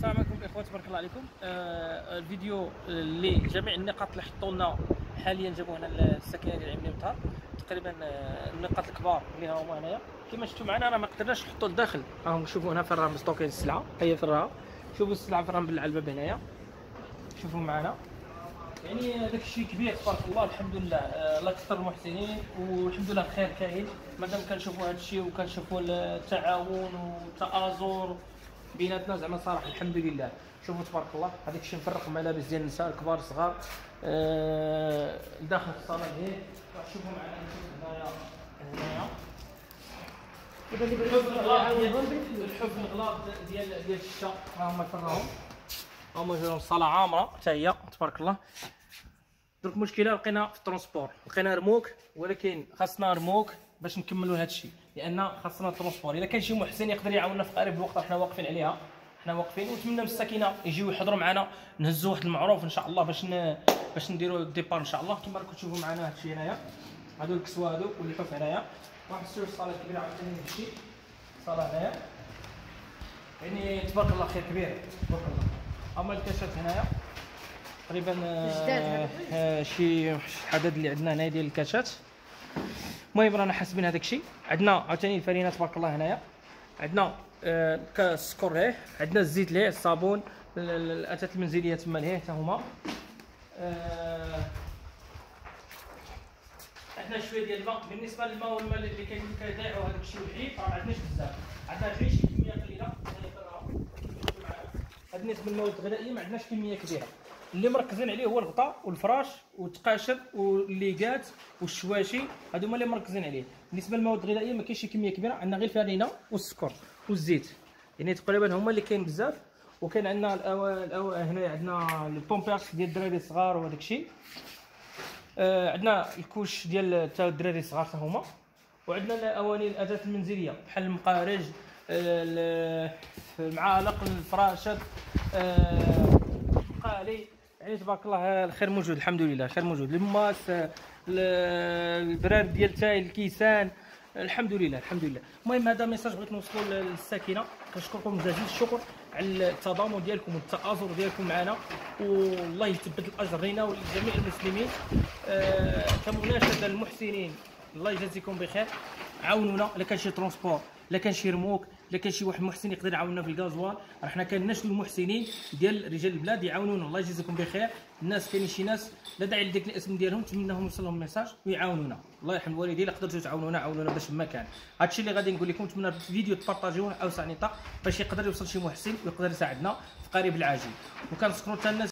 السلام عليكم الاخوه، تبارك الله عليكم. الفيديو اللي جميع النقاط اللي حطوا لنا حاليا جابوا هنا الساكنه ديال عمي مطهر. تقريبا النقاط الكبار اللي هما هنايا كما شفتوا معنا، راه ما قدرناش نحطوا لداخل. راهم شوفوا هنا فين راه مستوكين السلعه، هي فين راه. شوفوا السلعه فين راه مبلعه الباب هنايا، شوفوا معنا. يعني هذاك الشيء كبير تبارك الله، الحمد لله. الله يكثر المحسنين والحمد لله الخير كاين. مادام كنشوفوا هذا الشيء وكنشوفوا التعاون والتآزر بيناتنا، زعما صراحه الحمد لله. شوفوا تبارك الله، هذاك الشيء مفرق ملابس ديال النساء الكبار الصغار داخل الصاله هيك. شوفوا معنا هنايا الحف الغلاظ ديال الشتا، ها هما فراهم، هما جاوهم الصاله عامره حتى هي تبارك الله. درك المشكله لقينا في الترونسبور، لقينا رموك، ولكن خاصنا رموك باش نكملوا هذا الشيء، لان خاصنا الترونسبور. الا كان شي محسن يقدر يعاوننا في قريب الوقت، حنا واقفين عليها، حنا واقفين. ونتمنى من الساكنه يجيو يحضروا معنا، نهزوا واحد المعروف ان شاء الله باش نديروا الديبار ان شاء الله. كما راكم تشوفوا معنا هذا الشيء هنايا، هادو الكسوه هادو واللحوف هنايا. راح نسيو الصاله الكبيره عاوتاني هذا الشيء، الصاله هنايا يعني تبارك الله خير كبير تبارك الله. اما الكاشات هنايا تقريبا شي عدد اللي عندنا هنا ديال الكاشات. المهم رانا حاسبين هذاك الشيء. عندنا عاوتاني الفرينه تبارك الله هنايا، عندنا السكر ليه، عندنا الزيت ليه، الصابون، الاثاث المنزليه تما ليه حتى هما. عندنا شويه ديال الماء. بالنسبه للماء والماء اللي كيضيعوا هذاك الشيء وحيد، راه ما عندناش بزاف، عندنا غير شي كميه قليله. هاد بالنسبه للمواد الغذائيه ما عندناش كميه كبيره. اللي مركزين عليه هو الغطاء والفراش والتقاشر والليغات والشواشي، هادو هما اللي مركزين عليه. بالنسبه للمواد الغذائيه ما كاينش شي كميه كبيره، عندنا غير الفرينه والسكر والزيت، يعني تقريبا هما اللي كاين بزاف. وكاين عندنا هنا عندنا البومبيرس ديال الدراري الصغار وهذاك الشيء. عندنا الكوش ديال تاع الدراري الصغار حتى هما. وعندنا الاواني الاثاث المنزليه بحال المقارج، المعالق، الفراشات، المقالي، يعني تبارك الله الخير موجود الحمد لله، الخير موجود. الماس، البراد ديال تاي، الكيسان، الحمد لله الحمد لله. المهم هذا ميساج بغيت نوصلو للساكنه. كنشكركم جزيل الشكر على التضامن ديالكم والتآزر ديالكم معنا، والله يثبت الاجر لينا ولجميع المسلمين. كمناشده للمحسنين، الله يجازيكم بخير. عاونونا الا كان شي ترونسبور، الا كان شي رموك، الا كان شي واحد محسن يقدر يعاوننا في الغازوال، راه حنا كنناشدوا المحسنين ديال رجال البلاد يعاونونا. الله يجازيكم بخير. الناس كاينين شي ناس لا داعي لديك الاسم ديالهم، نتمناهم يوصل لهم ميساج ويعاونونا. الله يرحم الوالدين، الا قدرتوا تعاونونا عاونونا باش ما كان. هادشي اللي غادي نقول لكم. نتمنى الفيديو تبارطاجيوه اوسع نطاق باش يقدر يوصل شي محسن ويقدر يساعدنا في قريب العاجل. وكنشكروا حتى الناس